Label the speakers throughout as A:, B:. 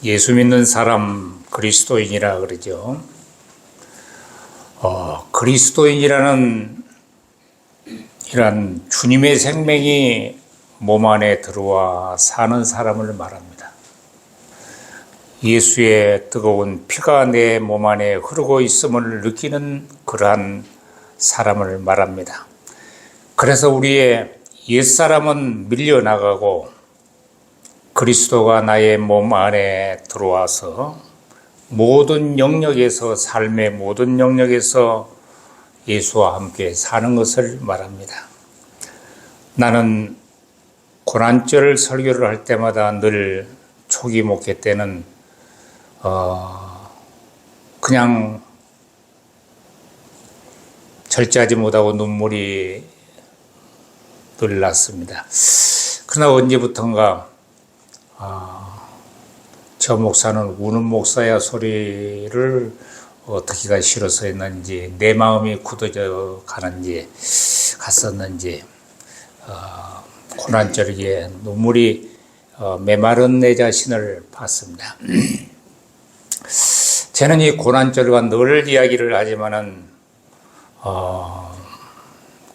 A: 예수 믿는 사람 그리스도인이라 그러죠. 그리스도인이라는 이란 주님의 생명이 몸 안에 들어와 사는 사람을 말합니다. 예수의 뜨거운 피가 내 몸 안에 흐르고 있음을 느끼는 그러한 사람을 말합니다. 그래서 우리의 옛사람은 밀려나가고 그리스도가 나의 몸 안에 들어와서 모든 영역에서, 삶의 모든 영역에서 예수와 함께 사는 것을 말합니다. 나는 고난절 설교를 할 때마다 늘 초기 목회 때는 그냥 절제하지 못하고 눈물이 늘 났습니다. 그러나 언제부턴가 저 목사는 우는 목사야 소리를 듣기가 싫어서 했는지, 내 마음이 굳어져 갔었는지, 고난절기에 눈물이 메마른 내 자신을 봤습니다. 저는 이 고난절과 늘 이야기를 하지만은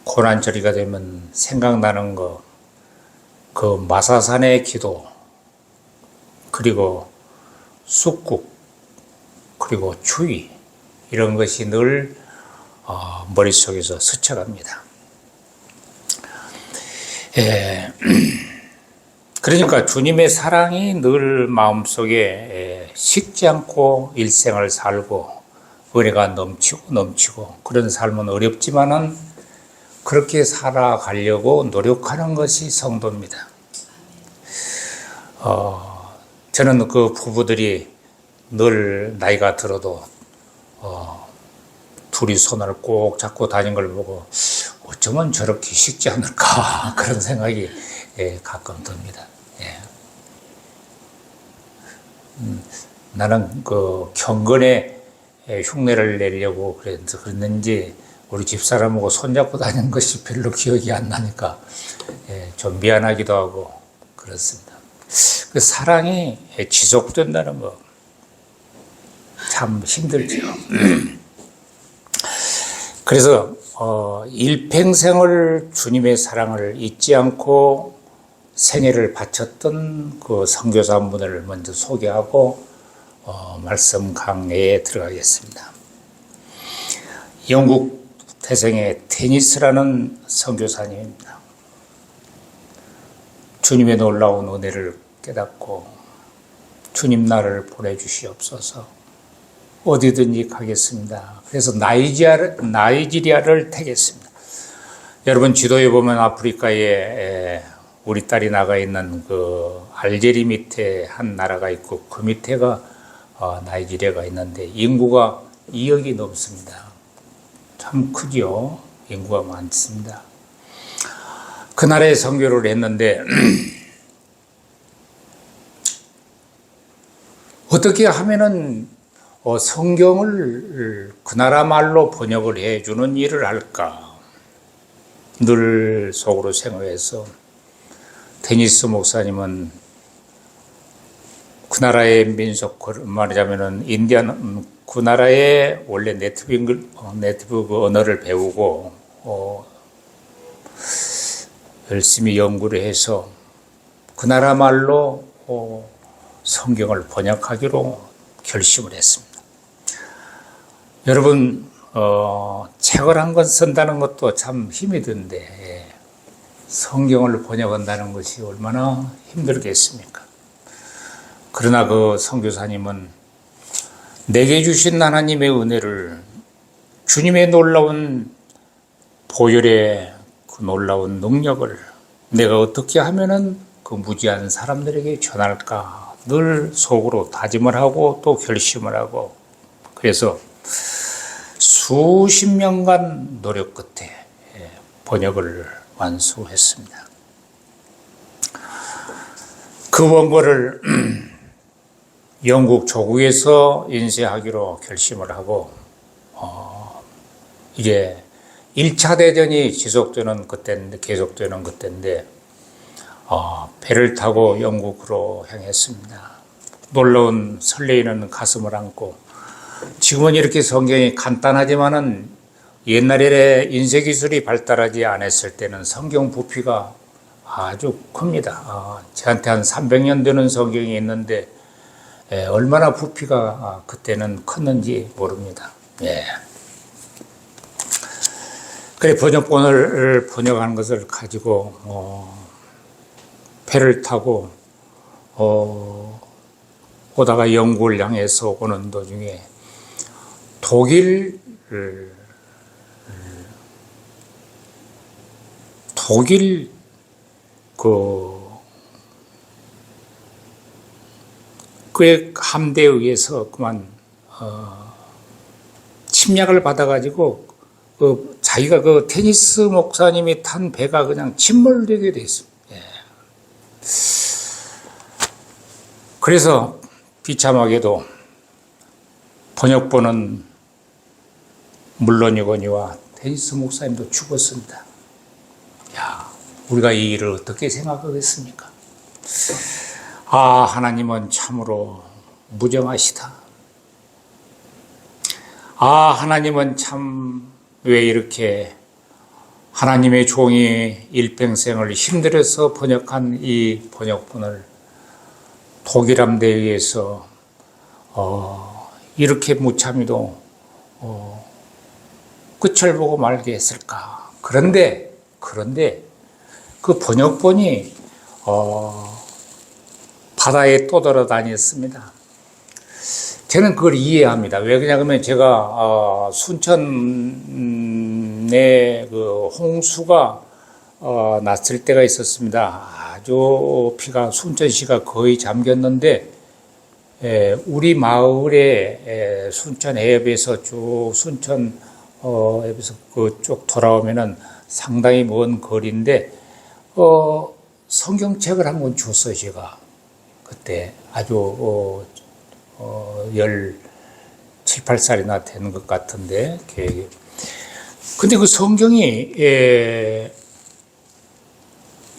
A: 고난절기가 되면 생각나는 그 마사산의 기도, 그리고 숫국, 그리고 주의, 이런 것이 늘 머릿속에서 스쳐갑니다. 그러니까 주님의 사랑이 늘 마음속에 식지 않고 일생을 살고 은혜가 넘치고 그런 삶은 어렵지만은 그렇게 살아가려고 노력하는 것이 성도입니다. 저는 그 부부들이 늘 나이가 들어도 둘이 손을 꼭 잡고 다닌 걸 보고 어쩌면 저렇게 식지 않을까 그런 생각이 가끔 듭니다. 나는 그 경건에 흉내를 내려고 그랬는지 우리 집사람하고 손잡고 다니는 것이 별로 기억이 안 나니까 좀 미안하기도 하고 그렇습니다. 그 사랑이 지속된다는 거 참 힘들죠. 그래서 일평생을 주님의 사랑을 잊지 않고 생애를 바쳤던 그 선교사분을 먼저 소개하고 말씀 강해에 들어가겠습니다. 영국 태생의 테니스라는 선교사님입니다. 주님의 놀라운 은혜를 깨닫고 주님 나를 보내주시옵소서, 어디든지 가겠습니다. 그래서 나이지리아를 택했습니다. 여러분 지도에 보면 아프리카에 우리 딸이 나가 있는 그 알제리 밑에 한 나라가 있고 그 밑에가 나이지리아가 있는데 인구가 2억이 넘습니다. 참 크죠. 인구가 많습니다. 그 나라에 선교를 했는데 어떻게 하면은 성경을 그 나라 말로 번역을 해주는 일을 할까 늘 속으로 생각해서, 테니스 목사님은 그 나라의 민속, 말하자면은 인디안, 그 나라의 원래 네티브 언어를 배우고 열심히 연구를 해서 그 나라 말로 성경을 번역하기로 결심을 했습니다. 여러분 책을 한 권 쓴다는 것도 참 힘이 든데 성경을 번역한다는 것이 얼마나 힘들겠습니까? 그러나 그 선교사님은 내게 주신 하나님의 은혜를, 주님의 놀라운 보혈의 그 놀라운 능력을 내가 어떻게 하면은 그 무지한 사람들에게 전할까 늘 속으로 다짐을 하고 또 결심을 하고, 그래서 수십 년간 노력 끝에 번역을 완수했습니다. 그 원고를 영국 조국에서 인쇄하기로 결심을 하고 이게 1차 대전이 계속되는 그때인데 배를 타고 영국으로 향했습니다. 놀라운 설레이는 가슴을 안고 지금은 이렇게 성경이 간단하지만은 옛날에 인쇄기술이 발달하지 않았을 때는 성경 부피가 아주 큽니다. 저한테 한 300년 되는 성경이 있는데 얼마나 부피가 그때는 컸는지 모릅니다. 예. 그래 번역본을 번역한 것을 가지고 배를 타고 오다가 영국을 향해서 오는 도중에 독일 꽤 함대에 의해서 그만 침략을 받아가지고 자기가 테니스 목사님이 탄 배가 그냥 침몰되게 돼 있습니다. 예. 그래서 비참하게도 번역본은 물론이거니와 테니스 목사님도 죽었습니다. 야, 우리가 이 일을 어떻게 생각하겠습니까? 하나님은 참으로 무정하시다. 하나님은 참 왜 이렇게 하나님의 종이 일평생을 힘들어서 번역한 이 번역본을 독일 함대에 의해서 이렇게 무참히도 끝을 보고 말게 했을까? 그런데 그 번역본이 바다에 떠돌아다녔습니다. 저는 그걸 이해합니다. 왜 그러냐면 제가 순천에 그 홍수가 났을 때가 있었습니다. 아주 비가 순천시가 거의 잠겼는데 우리 마을에 순천 해협에서 쭉 순천 해협에서 그쪽 돌아오면은 상당히 먼 거리인데 성경책을 한 권 줬어요. 제가 그때 아주 17, 8살이나 되는 것 같은데 계획이. 근데 그 성경이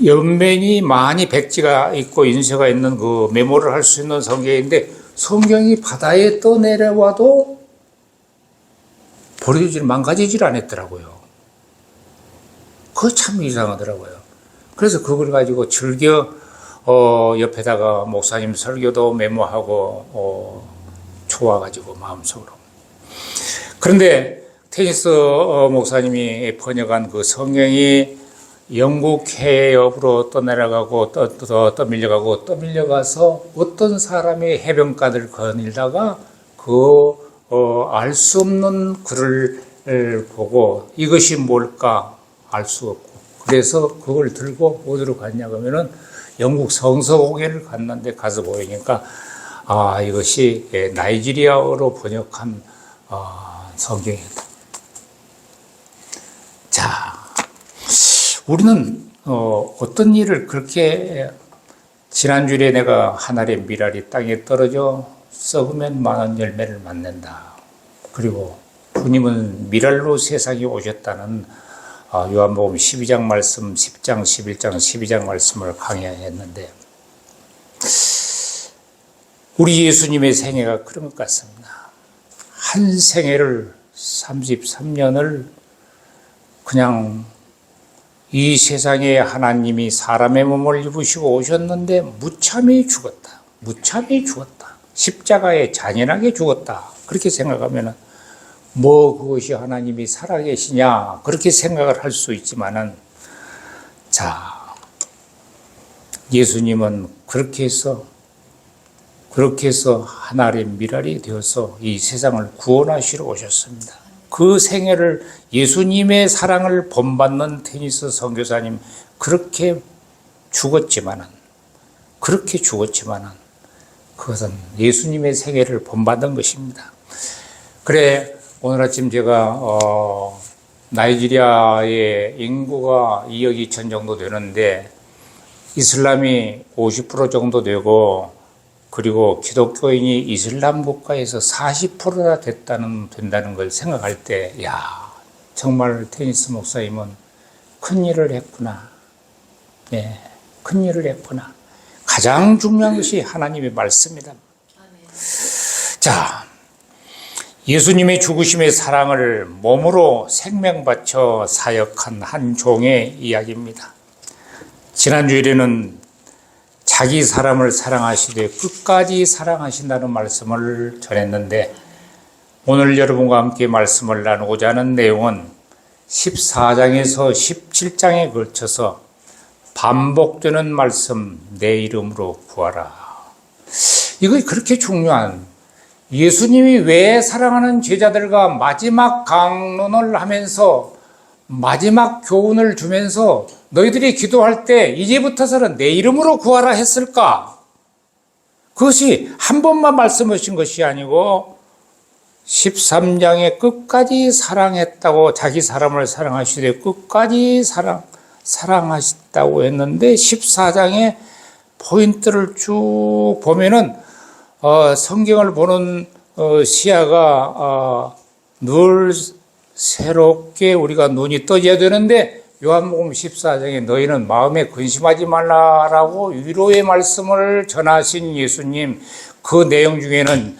A: 옆면이 많이 백지가 있고 인쇄가 있는 그 메모를 할 수 있는 성경인데 성경이 바다에 떠내려와도 망가지질 않았더라고요. 그거 참 이상하더라고요. 그래서 그걸 가지고 즐겨 옆에다가 목사님 설교도 메모하고 좋아가지고 마음속으로. 그런데 테니스 목사님이 번역한 그 성경이 영국 해협으로 떠내려가고 떠밀려가서 어떤 사람이 해변가를 거닐다가 알 수 없는 글을 보고 이것이 뭘까 알 수 없고 그래서 그걸 들고 어디로 갔냐 그러면은 영국 성서공회를 갔는데 가서 보이니까 이것이 나이지리아어로 번역한 성경이다. 자, 우리는 어떤 일을 그렇게 지난주에 내가 한 알의 밀알이 땅에 떨어져 썩으면 많은 열매를 맺는다. 그리고 주님은 밀알로 세상에 오셨다는 요한복음 12장 말씀, 10장, 11장, 12장 말씀을 강의했는데 우리 예수님의 생애가 그런 것 같습니다. 한 생애를 33년을 그냥 이 세상에 하나님이 사람의 몸을 입으시고 오셨는데 무참히 죽었다. 무참히 죽었다. 십자가에 잔인하게 죽었다. 그렇게 생각하면 그것이 하나님이 살아계시냐 그렇게 생각을 할 수 있지만은 예수님은 그렇게 해서 하나의 밀알이 되어서 이 세상을 구원하시러 오셨습니다. 그 생애를 예수님의 사랑을 본받는 테니스 선교사님 그렇게 죽었지만은 그것은 예수님의 생애를 본받은 것입니다. 그래 오늘 아침 제가 나이지리아의 인구가 2억 2천 정도 되는데 이슬람이 50% 정도 되고 그리고 기독교인이 이슬람 국가에서 40%나 된다는 걸 생각할 때 정말 테니스 목사님은 큰 일을 했구나. 큰 일을 했구나. 가장 중요한 것이 하나님의 말씀이다. 자, 예수님의 죽으심의 사랑을 몸으로 생명 바쳐 사역한 한 종의 이야기입니다. 지난주에는 자기 사람을 사랑하시되 끝까지 사랑하신다는 말씀을 전했는데, 오늘 여러분과 함께 말씀을 나누고자 하는 내용은 14장에서 17장에 걸쳐서 반복되는 말씀, 내 이름으로 구하라. 이거 그렇게 중요한, 예수님이 왜 사랑하는 제자들과 마지막 강론을 하면서 마지막 교훈을 주면서 너희들이 기도할 때 이제부터서는 내 이름으로 구하라 했을까? 그것이 한 번만 말씀하신 것이 아니고 13장에 끝까지 사랑했다고, 자기 사람을 사랑하시되 끝까지 사랑하셨다고 했는데 14장에 포인트를 쭉 보면은 성경을 보는 시야가 늘 새롭게 우리가 눈이 떠져야 되는데, 요한복음 14장에 너희는 마음에 근심하지 말라라고 위로의 말씀을 전하신 예수님, 그 내용 중에는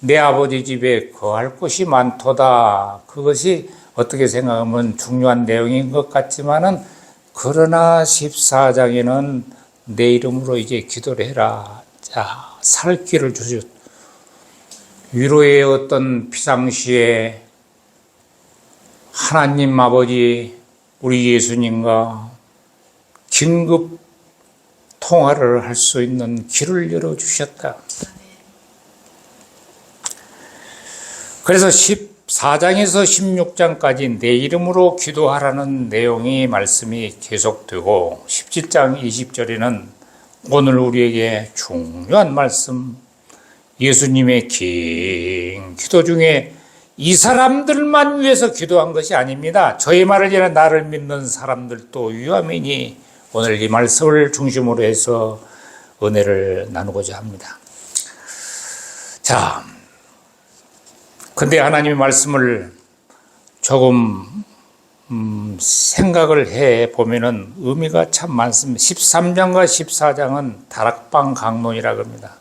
A: 내 아버지 집에 거할 곳이 많도다. 그것이 어떻게 생각하면 중요한 내용인 것 같지만은, 그러나 14장에는 내 이름으로 이제 기도를 해라. 자, 살 길을 주셨. 위로의 어떤 비상시에 하나님 아버지, 우리 예수님과 긴급 통화를 할 수 있는 길을 열어주셨다. 그래서 14장에서 16장까지 내 이름으로 기도하라는 내용이 말씀이 계속되고, 17장 20절에는 오늘 우리에게 중요한 말씀, 예수님의 긴 기도 중에 이 사람들만 위해서 기도한 것이 아닙니다. 저의 말을 전해 나를 믿는 사람들도 위함이니, 오늘 이 말씀을 중심으로 해서 은혜를 나누고자 합니다. 자, 근데 하나님의 말씀을 조금 생각을 해 보면은 의미가 참 많습니다. 13장과 14장은 다락방 강론이라고 합니다.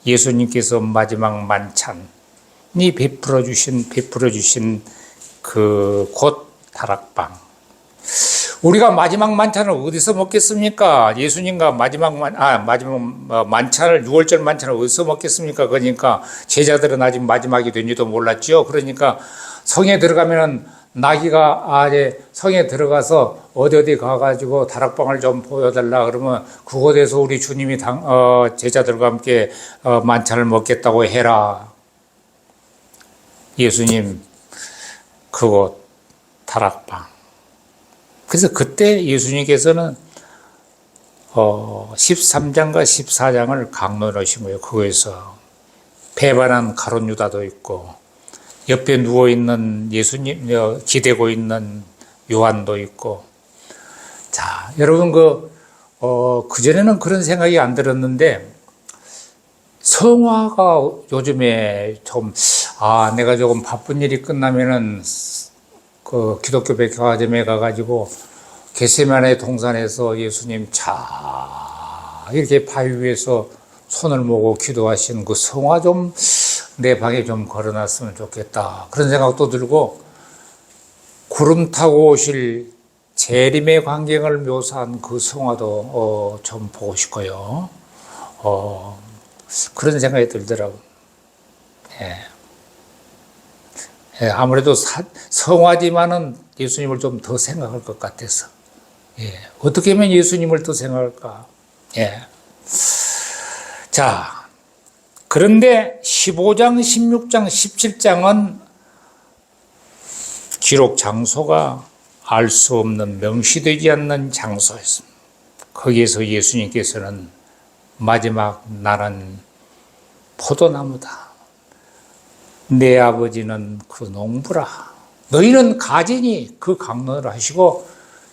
A: 예수님께서 마지막 만찬이 베풀어 주신 그 곧 다락방. 우리가 마지막 만찬을 어디서 먹겠습니까? 예수님과 마지막 만찬을, 6월절 만찬을 어디서 먹겠습니까? 그러니까 제자들은 아직 마지막이 된지도 몰랐죠. 그러니까 성에 들어가면은 나귀가 성에 들어가서 어디 가가지고 다락방을 좀 보여달라 그러면 그곳에서 우리 주님이 제자들과 함께 만찬을 먹겠다고 해라. 예수님 그곳 다락방. 그래서 그때 예수님께서는 13장과 14장을 강론하신 거예요. 거기서 배반한 가룟 유다도 있고, 옆에 누워있는 예수님, 기대고 있는 요한도 있고. 자, 여러분, 그전에는 그런 생각이 안 들었는데, 성화가 요즘에 좀, 내가 조금 바쁜 일이 끝나면은, 기독교 백화점에 가가지고, 겟세마네 동산에서 예수님 이렇게 바위 위에서 손을 모고 기도하신 그 성화 좀 내 방에 좀 걸어놨으면 좋겠다. 그런 생각도 들고, 구름 타고 오실 재림의 광경을 묘사한 그 성화도 좀 보고 싶고요. 그런 생각이 들더라고요. 아무래도 성화지만은 예수님을 좀 더 생각할 것 같아서. 어떻게 하면 예수님을 더 생각할까? 자, 그런데 15장, 16장, 17장은 기록 장소가 알 수 없는, 명시되지 않는 장소였습니다. 거기에서 예수님께서는 마지막 나는 포도나무다. 내 아버지는 그 농부라. 너희는 가지니 그 강론을 하시고,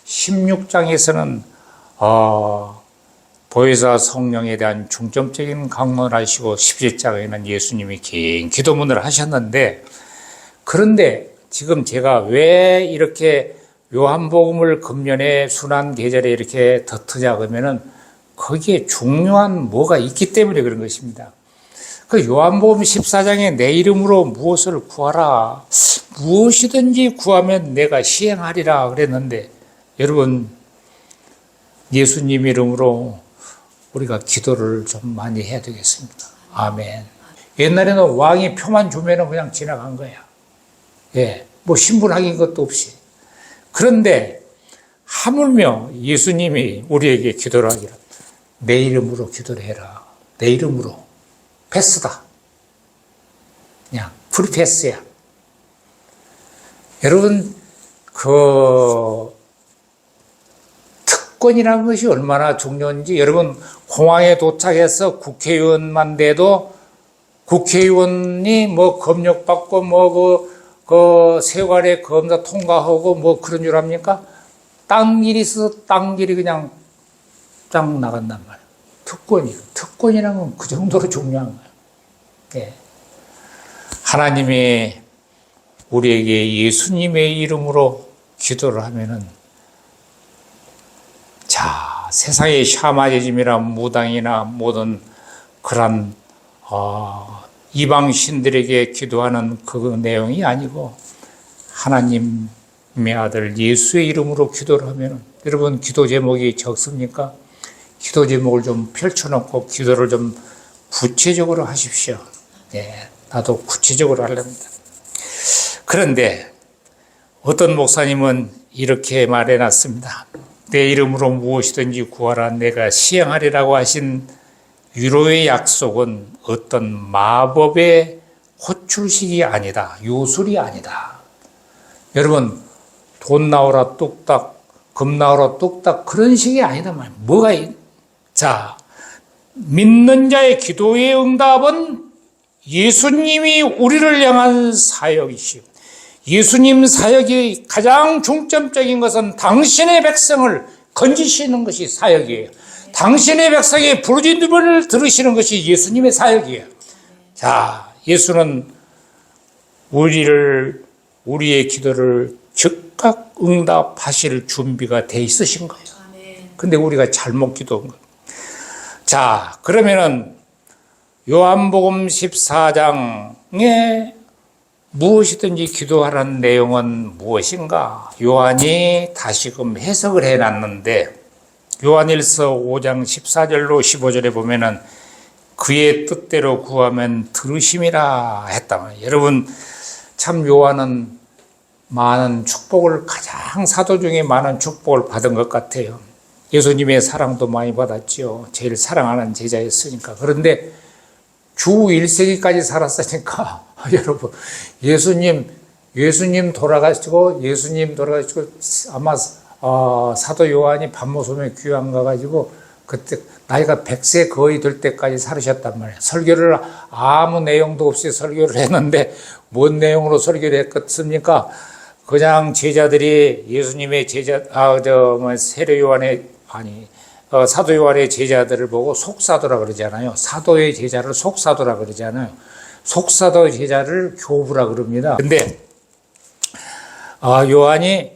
A: 16장에서는 보혜사 성령에 대한 중점적인 강론을 하시고, 17장에는 예수님이 긴 기도문을 하셨는데, 그런데 지금 제가 왜 이렇게 요한복음을 금년에 순환 계절에 이렇게 덧트자 그러면은 거기에 중요한 뭐가 있기 때문에 그런 것입니다. 그 요한복음 14장에 내 이름으로 무엇을 구하라. 무엇이든지 구하면 내가 시행하리라 그랬는데, 여러분, 예수님 이름으로 우리가 기도를 좀 많이 해야 되겠습니다. 아멘. 옛날에는 왕이 표만 주면은 그냥 지나간 거야. 예, 뭐 신분 확인 것도 없이. 그런데 하물며 예수님이 우리에게 기도를 하기를 내 이름으로 기도를 해라. 내 이름으로. 패스다. 그냥 프리패스야. 여러분, 특권이라는 것이 얼마나 중요한지, 여러분, 공항에 도착해서 국회의원만 돼도 국회의원이 뭐 검역받고 그 세관의 검사 통과하고 뭐 그런 줄 압니까? 땅길이 있어서 땅길이 그냥 딱 나간단 말이에요. 특권이라는 건 그 정도로 중요한 거예요. 예. 하나님이 우리에게 예수님의 이름으로 기도를 하면은, 자, 세상의 샤머니즘이나 무당이나 모든 그런 이방신들에게 기도하는 그 내용이 아니고 하나님의 아들 예수의 이름으로 기도를 하면은, 여러분, 기도 제목이 적습니까? 기도 제목을 좀 펼쳐놓고 기도를 좀 구체적으로 하십시오. 네, 나도 구체적으로 하렵니다. 그런데 어떤 목사님은 이렇게 말해놨습니다. 내 이름으로 무엇이든지 구하라. 내가 시행하리라고 하신 위로의 약속은 어떤 마법의 호출식이 아니다. 요술이 아니다. 여러분, 돈 나오라 뚝딱, 금 나오라 뚝딱, 그런 식이 아니다 말이에요. 뭐가 자, 믿는 자의 기도의 응답은 예수님이 우리를 향한 사역이시오. 예수님 사역이 가장 중점적인 것은 당신의 백성을 건지시는 것이 사역이에요. 당신의 백성의 부르짖음을 들으시는 것이 예수님의 사역이에요. 자, 예수는 우리의 기도를 즉각 응답하실 준비가 돼 있으신 거예요. 근데 우리가 잘못 기도한 거예요. 자, 그러면은 요한복음 14장에 무엇이든지 기도하라는 내용은 무엇인가? 요한이 다시금 해석을 해놨는데, 요한일서 5장 14절로 15절에 보면은 그의 뜻대로 구하면 들으심이라 했단 말이에요. 여러분, 참 요한은 많은 축복을, 가장 사도 중에 많은 축복을 받은 것 같아요. 예수님의 사랑도 많이 받았죠. 제일 사랑하는 제자였으니까. 그런데 주 1세기까지 살았으니까 여러분, 예수님 돌아가시고 아마 사도 요한이 반모섬에 귀환 가가지고 그때 나이가 100세 거의 될 때까지 살으셨단 말이에요. 설교를 아무 내용도 없이 설교를 했는데 뭔 내용으로 설교를 했겠습니까? 그냥 제자들이 예수님의 세례 요한의 사도 요한의 제자들을 보고 속사도라 그러잖아요. 사도의 제자를 속사도라 그러잖아요. 속사도 제자를 교부라 그럽니다. 근데 요한이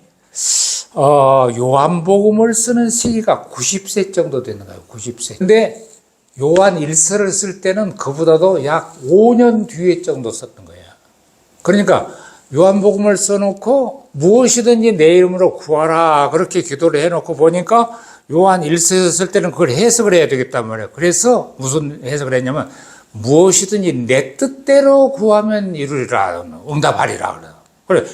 A: 요한복음을 쓰는 시기가 90세 정도 되는 거예요. 90세. 근데 요한 1서를 쓸 때는 그보다도 약 5년 뒤에 정도 썼던 거예요. 그러니까 요한복음을 써놓고 무엇이든지 내 이름으로 구하라 그렇게 기도를 해놓고 보니까 요한 1서에서 쓸 때는 그걸 해석을 해야 되겠단 말이에요. 그래서 무슨 해석을 했냐면 무엇이든지 내 뜻대로 구하면 이루리라, 응답하리라. 그래,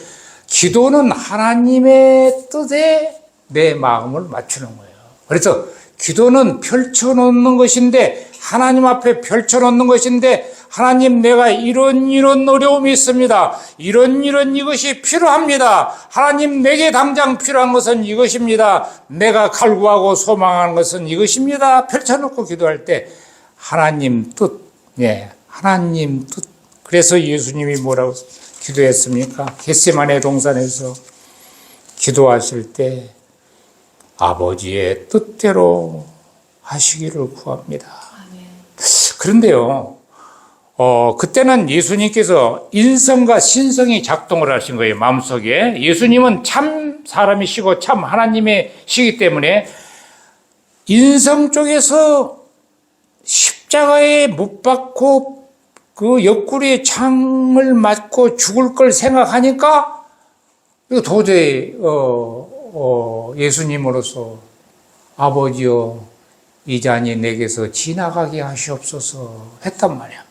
A: 기도는 하나님의 뜻에 내 마음을 맞추는 거예요. 그래서 기도는 펼쳐놓는 것인데, 하나님 앞에 펼쳐놓는 것인데, 하나님, 내가 이런 어려움이 있습니다. 이런 이것이 필요합니다. 하나님, 내게 당장 필요한 것은 이것입니다. 내가 갈구하고 소망하는 것은 이것입니다. 펼쳐놓고 기도할 때 하나님 뜻, 하나님 뜻. 그래서 예수님이 뭐라고 기도했습니까? 겟세마네 동산에서 기도하실 때 아버지의 뜻대로 하시기를 구합니다. 그런데요, 그때는 예수님께서 인성과 신성이 작동을 하신 거예요, 마음속에. 예수님은 참 사람이시고 참 하나님이시기 때문에 인성 쪽에서 십자가에 못 박고 그 옆구리에 창을 맞고 죽을 걸 생각하니까 이거 도저히 예수님으로서 아버지여 이 잔이 내게서 지나가게 하시옵소서 했단 말이야.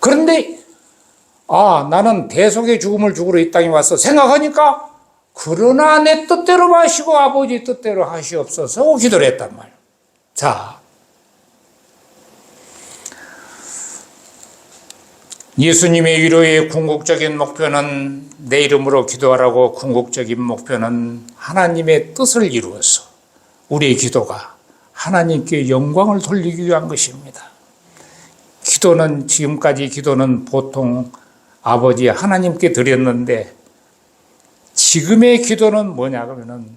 A: 그런데 나는 대속의 죽음을 죽으러 이 땅에 왔어 생각하니까 그러나 내 뜻대로 마시고 아버지 뜻대로 하시옵소서 기도를 했단 말이야. 자, 예수님의 위로의 궁극적인 목표는 내 이름으로 기도하라고 궁극적인 목표는 하나님의 뜻을 이루어서 우리의 기도가 하나님께 영광을 돌리기 위한 것입니다. 기도는 지금까지 기도는 보통 아버지 하나님께 드렸는데 지금의 기도는 뭐냐 그러면은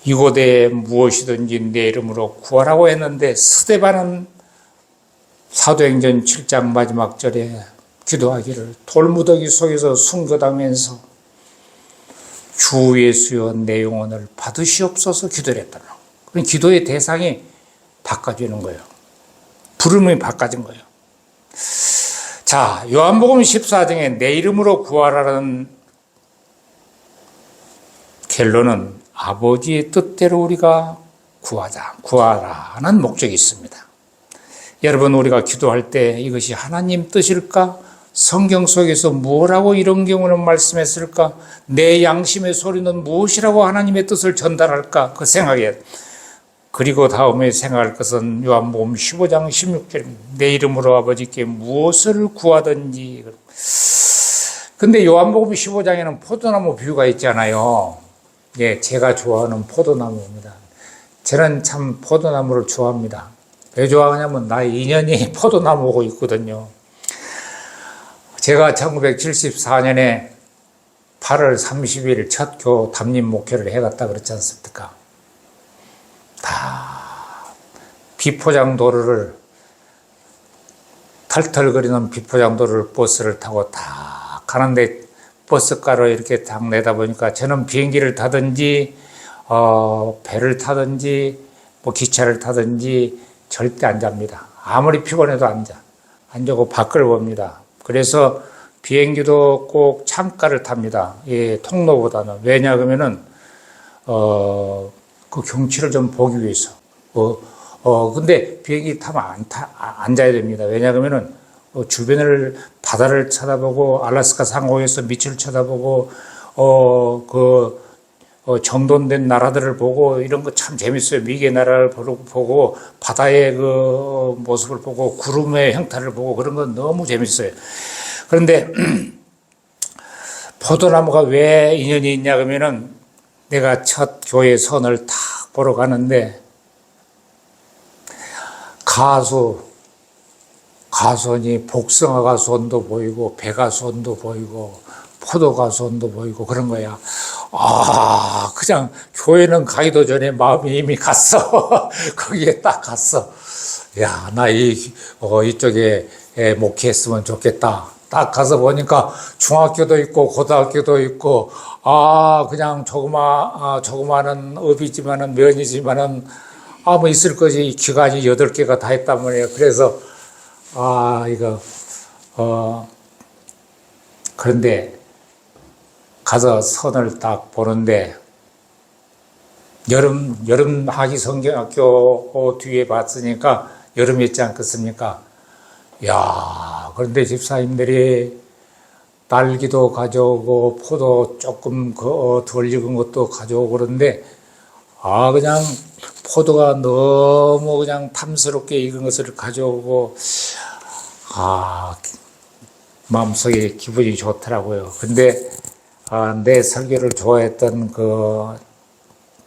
A: 이곳에 무엇이든지 내 이름으로 구하라고 했는데 스데반은 사도행전 7장 마지막 절에 기도하기를 돌무더기 속에서 숨겨다면서 주 예수여 내 영혼을 받으시옵소서 기도를 했다는 거예요. 그럼 기도의 대상이 바꿔지는 거예요. 부름이 바꿔진 거예요. 자, 요한복음 14장에 내 이름으로 구하라는 결론은 아버지의 뜻대로 우리가 구하라는 목적이 있습니다. 여러분, 우리가 기도할 때 이것이 하나님 뜻일까? 성경 속에서 무엇라고 이런 경우는 말씀했을까? 내 양심의 소리는 무엇이라고 하나님의 뜻을 전달할까? 그 생각에 그리고 다음에 생각할 것은 요한복음 15장 16절 내 이름으로 아버지께 무엇을 구하든지. 근데 요한복음 15장에는 포도나무 비유가 있잖아요. 예, 제가 좋아하는 포도나무입니다. 저는 참 포도나무를 좋아합니다. 왜 좋아하냐면 나의 인연이 포도나무고 있거든요. 제가 1974년에 8월 30일 첫 담임 목회를 해갔다 그랬지 않습니까? 다 비포장 도로를 털털거리는 비포장 도로를 버스를 타고 다 가는데 버스가로 이렇게 딱 내다보니까 저는 비행기를 타든지 배를 타든지 뭐 기차를 타든지 절대 안 잡니다. 아무리 피곤해도 안 자고 밖을 봅니다. 그래서 비행기도 꼭 창가를 탑니다. 예, 통로보다는. 왜냐 그러면은 그 경치를 좀 보기 위해서. 근데 비행기 타면 안 자야 됩니다. 왜냐 그러면은 주변을 바다를 쳐다보고 알래스카 상공에서 밑을 쳐다보고 정돈된 나라들을 보고 이런 거 참 재밌어요. 미개 나라를 보고 바다의 그 모습을 보고 구름의 형태를 보고 그런 건 너무 재밌어요. 그런데 포도나무가 왜 인연이 있냐 그러면은 내가 첫 교회 선을 탁 보러 가는데 가수원이 복숭아 가수원도 보이고 배가수원도 보이고 포도 가수원도 보이고 그런 거야. 그냥 교회는 가기도 전에 마음이 이미 갔어. 거기에 딱 갔어. 야, 나 이쪽에 목회했으면 좋겠다. 딱 가서 보니까 중학교도 있고 고등학교도 있고 그냥 조그마한 업이지만은 면이지만은 뭐 있을 거지. 기관이 8개가 다 있단 말이에요. 그래서 그런데 가서 선을 딱 보는데 여름 하기 성경학교 뒤에 봤으니까 여름이었지 않겠습니까? 야, 그런데 집사님들이 딸기도 가져오고 포도 조금 덜 익은 것도 가져오고 그런데 그냥 포도가 너무 그냥 탐스럽게 익은 것을 가져오고 마음속에 기분이 좋더라고요. 근데 내 설교를 좋아했던 그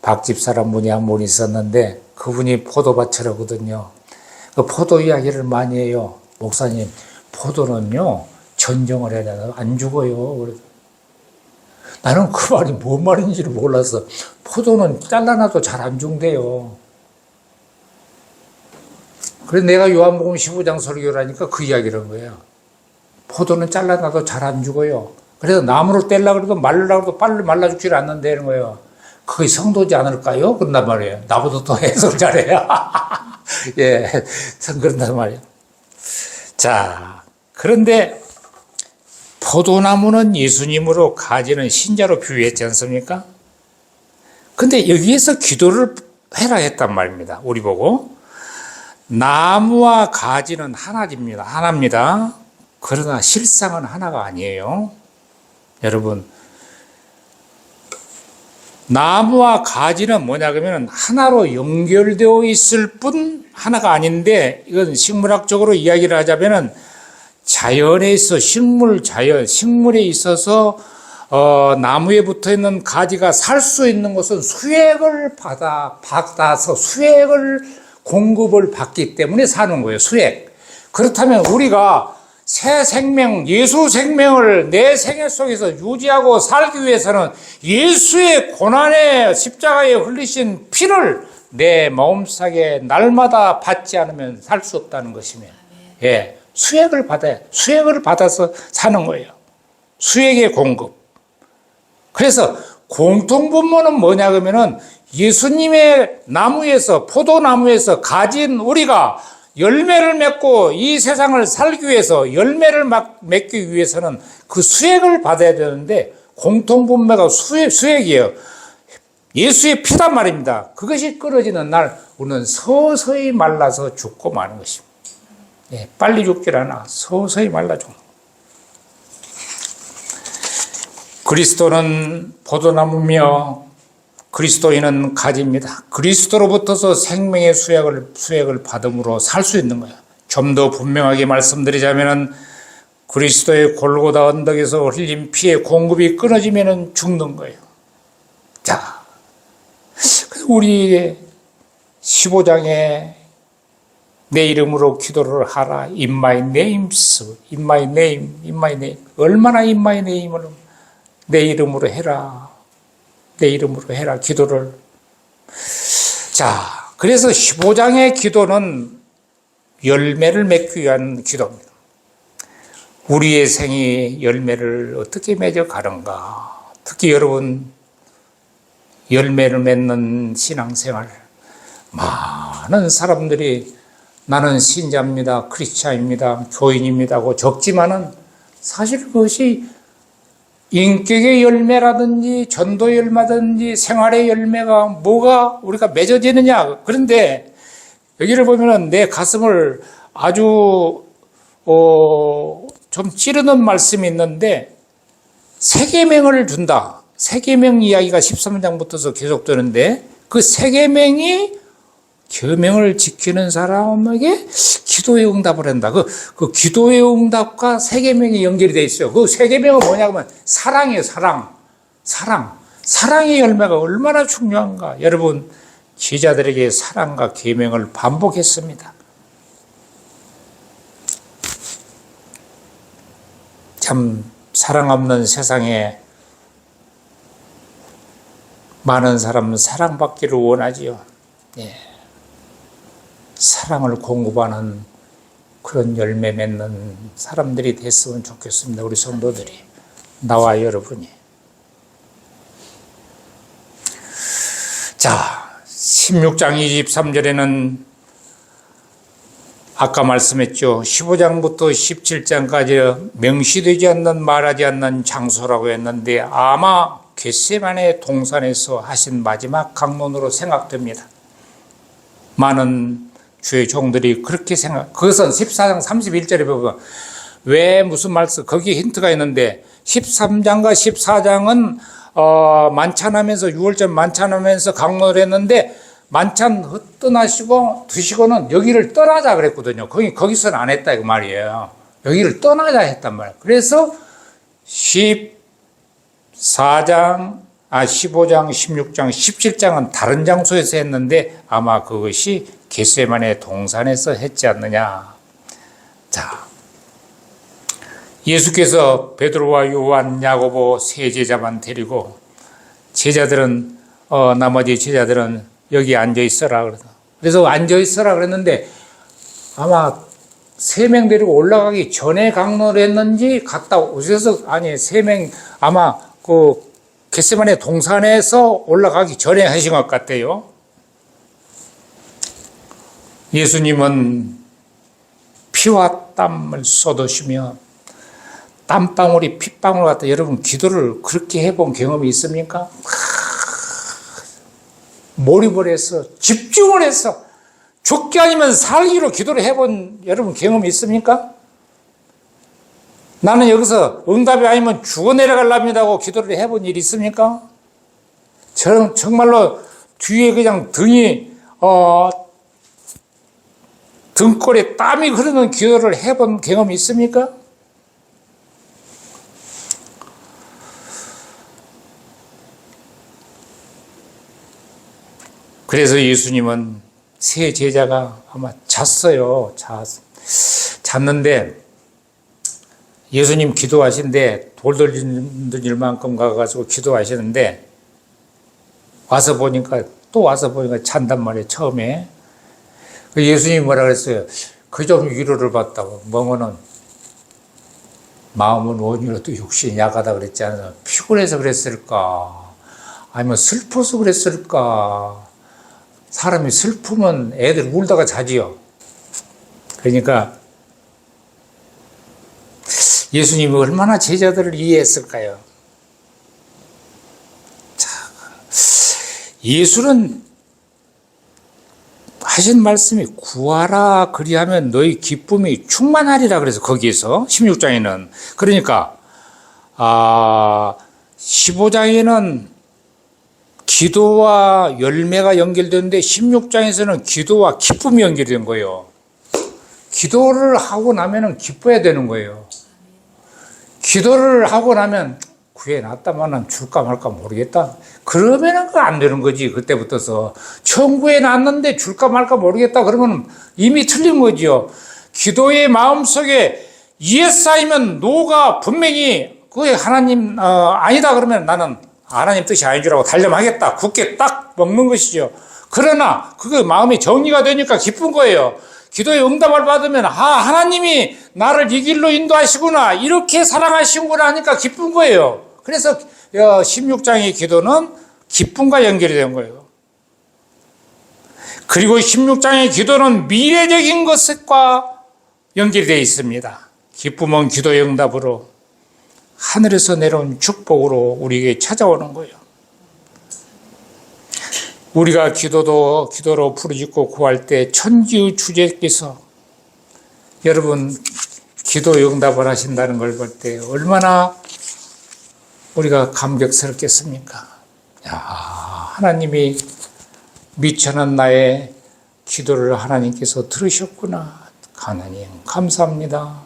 A: 박집사람 분이 한 분 있었는데 그분이 포도밭이라거든요. 그 포도 이야기를 많이 해요. 목사님, 포도는요 전정을 해야 되나 안 죽어요. 나는 그 말이 뭔 말인지를 몰라서 포도는 잘라놔도 잘 안 죽대요. 그래서 내가 요한복음 15장 설교를 하니까 그 이야기를 한 거예요. 포도는 잘라놔도 잘 안 죽어요. 그래서 나무로 떼려고 해도 말르려고 해도 빨리 말라 죽지를 않는다는 거예요. 그게 성도지 않을까요? 그런단 말이에요. 나보다 더 해석을 잘해요. 예, 그런단 말이에요. 자, 그런데 포도나무는 예수님으로 가지는 신자로 비유했지 않습니까? 근데 여기에서 기도를 해라 했단 말입니다. 우리 보고. 나무와 가지는 하나입니다. 그러나 실상은 하나가 아니에요. 여러분, 나무와 가지는 뭐냐 그러면 하나로 연결되어 있을 뿐 하나가 아닌데, 이건 식물학적으로 이야기를 하자면은 자연에 있어 식물에 있어서 나무에 붙어 있는 가지가 살 수 있는 것은 수액을 받아서 공급을 받기 때문에 사는 거예요. 수액. 그렇다면 우리가 새 생명, 예수 생명을 내 생애 속에서 유지하고 살기 위해서는 예수의 고난의 십자가에 흘리신 피를 내 마음속에 날마다 받지 않으면 살 수 없다는 것이며, 예, 수액을 받아서 사는 거예요. 수액의 공급. 그래서 공통분모는 뭐냐 그러면은 예수님의 나무에서, 포도나무에서 가진 우리가 열매를 맺고 이 세상을 살기 위해서, 열매를 맺기 위해서는 그 수액을 받아야 되는데, 공통분모가 수액이에요. 예수의 피단 말입니다. 그것이 끊어지는 날 우리는 서서히 말라서 죽고 마는 것입니다. 예, 빨리 죽질 않아. 서서히 말라 죽는. 그리스도는 포도나무며 그리스도인은 가지입니다. 그리스도로부터서 생명의 수액을 받음으로 살 수 있는 거예요. 좀 더 분명하게 말씀드리자면은 그리스도의 골고다 언덕에서 흘린 피의 공급이 끊어지면은 죽는 거예요. 자, 우리 15장에 내 이름으로 기도를 하라. In my name. 얼마나 in my name을 내 이름으로 해라. 내 이름으로 해라. 기도를. 자, 그래서 15장의 기도는 열매를 맺기 위한 기도입니다. 우리의 생이 열매를 어떻게 맺어가는가. 특히 여러분, 열매를 맺는 신앙생활. 많은 사람들이 나는 신자입니다, 크리스찬입니다, 교인입니다 하고 적지만은 사실 그것이 인격의 열매라든지 전도의 열매라든지 생활의 열매가 뭐가 우리가 맺어지느냐. 그런데 여기를 보면은 내 가슴을 아주 좀 찌르는 말씀이 있는데, 세계명을 준다. 세계명 이야기가 13장부터서 계속되는데, 그 세계명이 계명을 지키는 사람에게 기도의 응답을 한다. 그 기도의 응답과 세계명이 연결이 되어 있어요. 그 세계명은 뭐냐 하면 사랑이에요. 사랑의 열매가 얼마나 중요한가. 여러분, 제자들에게 사랑과 계명을 반복했습니다. 참 사랑 없는 세상에 많은 사람은 사랑받기를 원하지요. 예. 사랑을 공급하는 그런 열매 맺는 사람들이 됐으면 좋겠습니다. 우리 성도들이, 나와 여러분이. 자, 16장 23절에는 아까 말씀했죠. 15장부터 17장까지 명시되지 않는, 말하지 않는 장소라고 했는데 아마 겟세마네 동산에서 하신 마지막 강론으로 생각됩니다. 많은 주의 종들이 그렇게 그것은 14장 31절에 보면 왜 무슨 말씀, 거기에 힌트가 있는데 13장과 14장은 만찬하면서 6월절 만찬하면서 강론을 했는데, 만찬 떠나시고 드시고는 여기를 떠나자 그랬거든요. 거기서는 안 했다 그 말이에요. 여기를 떠나자 했단 말이에요. 그래서 15장, 16장, 17장은 다른 장소에서 했는데 아마 그것이 겟세마네 동산에서 했지 않느냐. 자, 예수께서 베드로와 요한, 야고보 세 제자만 데리고 나머지 제자들은 여기 앉아 있어라 그래서. 그래서 앉아 있어라 그랬는데 아마 3명 데리고 올라가기 전에 강론을 했는지 갔다 오셔서, 아니 3명 아마 그 겟세마네 동산에서 올라가기 전에 하신 것 같아요. 예수님은 피와 땀을 쏟으시며 땀방울이 핏방울 같다. 여러분 기도를 그렇게 해본 경험이 있습니까? 몰입을 해서 집중을 해서 죽기 아니면 살기로 기도를 해본 여러분 경험이 있습니까? 나는 여기서 응답이 아니면 죽어 내려가랍니다 하고 기도를 해본 일이 있습니까? 저는 정말로 뒤에 그냥 등골에 땀이 흐르는 기도를 해본 경험이 있습니까? 그래서 예수님은 세 제자가 아마 잤어요. 잤는데 예수님 기도하신데 돌 던질 만큼 가가지고 기도하시는데 또 와서 보니까 잔단 말이에요. 처음에 예수님이 뭐라 그랬어요? 그 좀 위로를 받다고. 뭐뭐는 마음은 원이라도 육신이 약하다 그랬잖아요. 피곤해서 그랬을까? 아니면 슬퍼서 그랬을까? 사람이 슬프면 애들 울다가 자지요. 그러니까 예수님이 얼마나 제자들을 이해했을까요? 자, 예수는 하신 말씀이 구하라 그리하면 너희 기쁨이 충만하리라 그래서 거기에서 16장에는 그러니까 15장에는 기도와 열매가 연결되는데 16장에서는 기도와 기쁨이 연결된 거예요. 기도를 하고 나면은 기뻐야 되는 거예요. 기도를 하고 나면 구해놨다마는 줄까 말까 모르겠다. 그러면은 그거 안 되는 거지. 그때부터서 천국에 놨는데 줄까 말까 모르겠다. 그러면 이미 틀린 거지요. 기도의 마음속에 yes 아니면 no가 분명히 그게 하나님 아니다 그러면 나는 하나님 뜻이 아닌 줄 알고 달렴하겠다. 굳게 딱 먹는 것이죠. 그러나 그게 마음이 정리가 되니까 기쁜 거예요. 기도의 응답을 받으면 하나님이 나를 이 길로 인도하시구나. 이렇게 사랑하시구나 하니까 기쁜 거예요. 그래서 16장의 기도는 기쁨과 연결이 된 거예요. 그리고 16장의 기도는 미래적인 것과 연결이 되어 있습니다. 기쁨은 기도의 응답으로 하늘에서 내려온 축복으로 우리에게 찾아오는 거예요. 우리가 기도로 부르짖고 구할 때 천지의 주제께서 여러분 기도의 응답을 하신다는 걸 볼 때 얼마나 우리가 감격스럽겠습니까? 하나님이 미천한 나의 기도를 하나님께서 들으셨구나. 하나님 감사합니다.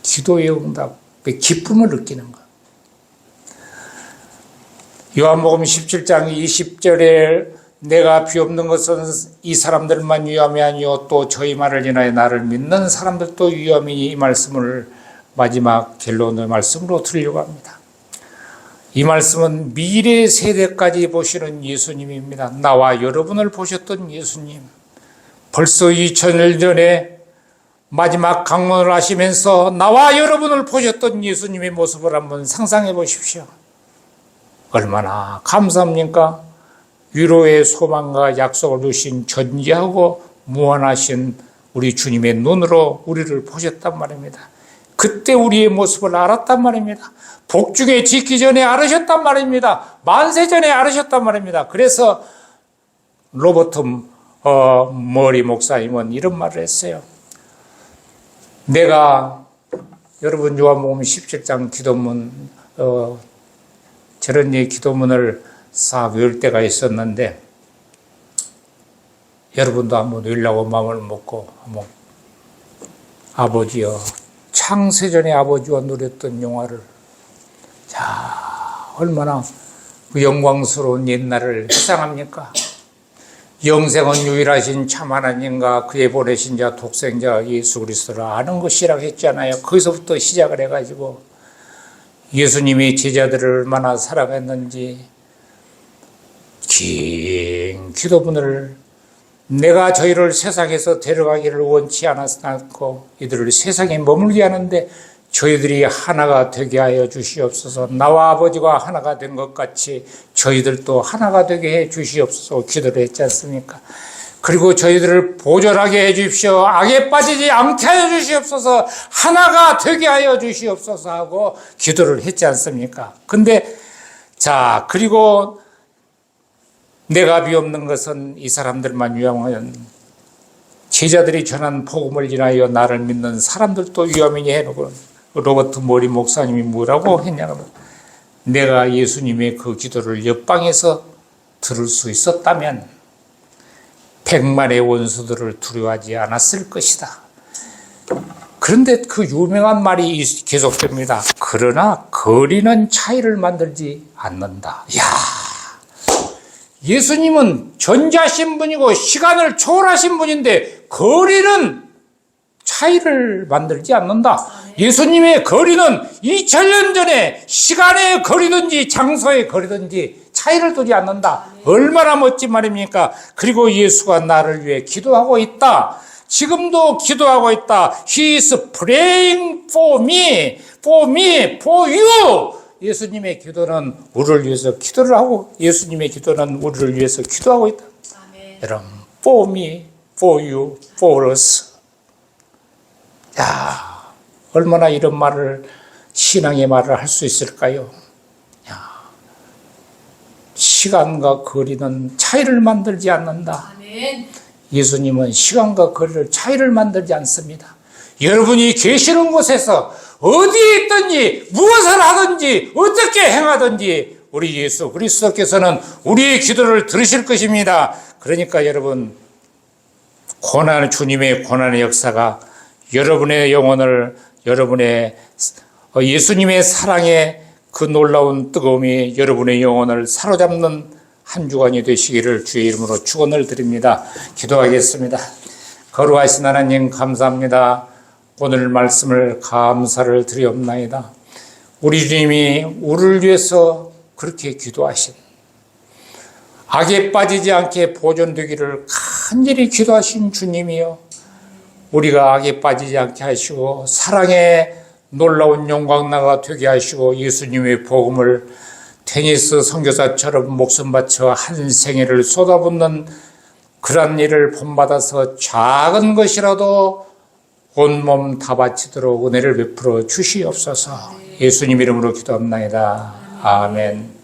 A: 기도의 응답, 기쁨을 느끼는 것. 요한복음 17장 20절에 내가 비옵는 것은 이 사람들만 위함이 아니요 또 저희 말을 인하여 나를 믿는 사람들도 위함이니 이 말씀을 마지막 결론의 말씀으로 드리려고 합니다. 이 말씀은 미래 세대까지 보시는 예수님입니다. 나와 여러분을 보셨던 예수님. 벌써 2000년 전에 마지막 강론을 하시면서 나와 여러분을 보셨던 예수님의 모습을 한번 상상해 보십시오. 얼마나 감사합니까? 위로의 소망과 약속을 주신 전지하고 무한하신 우리 주님의 눈으로 우리를 보셨단 말입니다. 그때 우리의 모습을 알았단 말입니다. 복중에 짓기 전에 알으셨단 말입니다. 만세 전에 알으셨단 말입니다. 그래서 로버트 머리 목사님은 이런 말을 했어요. 내가 여러분 요한복음 17장 기도문 저런 기도문을 싹 외울 때가 있었는데 여러분도 한번 외우려고 마음을 먹고 한번 아버지여 창세전에 아버지와 누렸던 영화를 자 얼마나 그 영광스러운 옛날을 회상합니까? 영생은 유일하신 참 하나님과 그의 보내신 자 독생자 예수 그리스도를 아는 것이라고 했잖아요. 거기서부터 시작을 해가지고 예수님이 제자들을 얼마나 사랑했는지 긴 기도문을 내가 저희를 세상에서 데려가기를 원치 않았고 이들을 세상에 머물게 하는데 저희들이 하나가 되게 하여 주시옵소서. 나와 아버지가 하나가 된 것 같이 저희들도 하나가 되게 해 주시옵소서 기도를 했지 않습니까? 그리고 저희들을 보존하게 해 주십시오. 악에 빠지지 않게 하여 주시옵소서. 하나가 되게 하여 주시옵소서 하고 기도를 했지 않습니까? 근데 자, 그리고 내가 비없는 것은 이 사람들만 위험하여 제자들이 전한 복음을 인하여 나를 믿는 사람들도 위험이니 해놓고 로버트 모리 목사님이 뭐라고 했냐면 내가 예수님의 그 기도를 옆방에서 들을 수 있었다면 100만의 원수들을 두려워하지 않았을 것이다. 그런데 그 유명한 말이 계속됩니다. 그러나 거리는 차이를 만들지 않는다. 이야, 예수님은 전자신 분이고 시간을 초월하신 분인데 거리는 차이를 만들지 않는다. 예수님의 거리는 2000년 전에 시간의 거리든지 장소의 거리든지 차이를 두지 않는다. 얼마나 멋진 말입니까? 그리고 예수가 나를 위해 기도하고 있다. 지금도 기도하고 있다. He is praying for me, for me, for you. 예수님의 기도는 우리를 위해서 기도를 하고 예수님의 기도는 우리를 위해서 기도하고 있다. 아멘. 여러분, for me, for you, for us. 야, 얼마나 이런 말을 신앙의 말을 할 수 있을까요? 야, 시간과 거리는 차이를 만들지 않는다. 아멘. 예수님은 시간과 거리를 차이를 만들지 않습니다. 여러분이 계시는 곳에서 어디에 있든지 무엇을 하든지 어떻게 행하든지 우리 예수 그리스도께서는 우리의 기도를 들으실 것입니다. 그러니까 여러분, 주님의 고난의 역사가 여러분의 영혼을, 여러분의 예수님의 사랑의 그 놀라운 뜨거움이 여러분의 영혼을 사로잡는 한 주간이 되시기를 주의 이름으로 축원을 드립니다. 기도하겠습니다. 거룩하신 하나님 감사합니다. 오늘 말씀을 감사를 드리옵나이다. 우리 주님이 우리를 위해서 그렇게 기도하신, 악에 빠지지 않게 보존되기를 간절히 기도하신 주님이요, 우리가 악에 빠지지 않게 하시고 사랑의 놀라운 영광나가 되게 하시고 예수님의 복음을 테니스 선교사처럼 목숨 바쳐 한 생애를 쏟아붓는 그런 일을 본받아서 작은 것이라도 온몸 다 바치도록 은혜를 베풀어 주시옵소서. 예수님 이름으로 기도합나이다. 아멘.